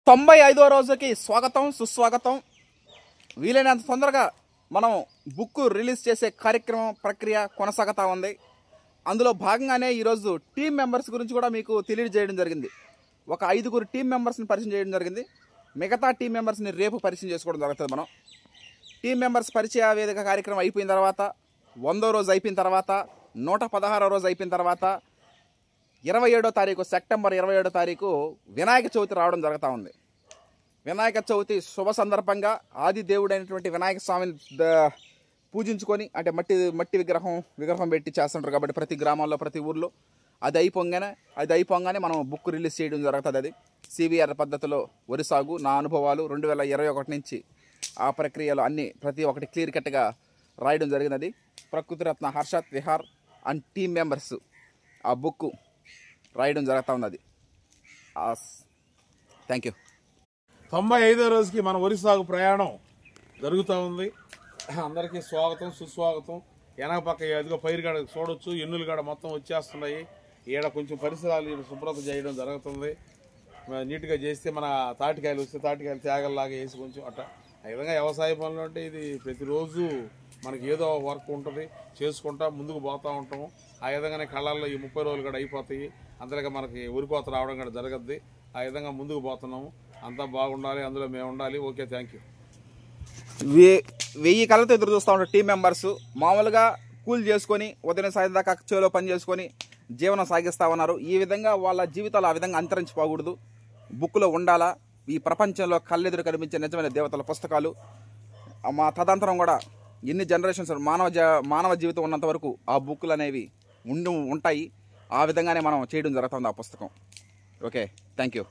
95వ రోజుకి స్వాగతం సుస్వాగతం. వీలైనంత తొందరగా మనం బుక్ రిలీజ్ చేసే కార్యక్రమం ప్రక్రియ కొనసాగుతూ ఉంది. అందులో భాగంగానే ఈరోజు టీం మెంబర్స్ గురించి కూడా మీకు తెలియజేయడం జరిగింది. ఒక 5 టీం మెంబర్స్ని పరిచయం చేయడం జరిగింది. మిగతా టీం మెంబర్స్ని రేపు పరిచయం చేసుకోవడం జరుగుతుంది. మనం టీం మెంబర్స్ పరిచయ వేదిక కార్యక్రమం అయిపోయిన తర్వాత 100వ రోజు అయిపోయిన తర్వాత 116వ రోజు అయిపోయిన తర్వాత 27వ తారీఖు సెప్టెంబర్ 27వ తారీఖు వినాయక చవితి రావడం జరుగుతూ ఉంది. వినాయక చవితి శుభ సందర్భంగా ఆది దేవుడైనటువంటి వినాయక స్వామిని పూజించుకొని, అంటే మట్టి విగ్రహం పెట్టి చేస్తుంటారు కాబట్టి ప్రతి గ్రామాల్లో ప్రతి ఊర్లో అది అయిపోగానే మనం బుక్ రిలీజ్ చేయడం జరుగుతుంది. అది సివిఆర్ పద్ధతిలో వరి సాగు నా అనుభవాలు 2021 నుంచి ఆ ప్రక్రియలో ప్రతి ఒక్కటి క్లియర్ కట్గా రాయడం జరిగినది. Prakrutiratna Harshat Vihar and team members ఆ బుక్ రాయడం జరుగుతూ ఉన్నది. Thank you. 95వ రోజుకి మన వరి సాగు ప్రయాణం జరుగుతూ ఉంది. అందరికీ స్వాగతం సుస్వాగతం. వెనక పక్క ఎదుగో పైరు గడ చూడొచ్చు, ఎన్నులు గడ మొత్తం వచ్చేస్తున్నాయి. ఈడ కొంచెం పరిసరాలు శుభ్రత చేయడం జరుగుతుంది. నీట్గా చేస్తే మన తాటికాయలు వస్తే తాటికాయలు తేగల్లాగా వేసి కొంచెం అట్లా ఆ విధంగా వ్యవసాయ పనులు అంటే ఇది ప్రతిరోజు మనకి ఏదో వర్క్ ఉంటుంది, చేసుకుంటా ముందుకు పోతూ ఉంటాము. ఆ విధంగానే కళ్ళల్లో ఈ 30 రోజులు కూడా అయిపోతాయి. అంతలోగా మనకి ఉరికోత రావడం కూడా జరగద్ది. ఆ విధంగా ముందుకు పోతున్నాము. అంతా బాగుండాలి, అందులో మేము ఉండాలి. Okay, thank you. 1000 కళ్ళతో ఎదురు చూస్తూ ఉంటారు టీం మెంబర్స్. మామూలుగా కూల్ చేసుకొని ఉదయం సాయం దాకా చేలో పని చేసుకొని జీవనం సాగిస్తూ ఉన్నారు. ఈ విధంగా వాళ్ళ జీవితాలు ఆ విధంగా అంతరించిపోకూడదు. బుక్లో ఉండాలా. ఈ ప్రపంచంలో కళ్ళెదురు కనిపించే నిజమైన దేవతల పుస్తకాలు మా తదంతరం కూడా ఎన్ని జనరేషన్స్ మానవ జీవితం ఉన్నంత వరకు ఆ బుక్లు అనేవి ఉంటాయి. ఆ విధంగానే మనం చేయడం జరుగుతుంది ఆ పుస్తకం. Okay, thank you.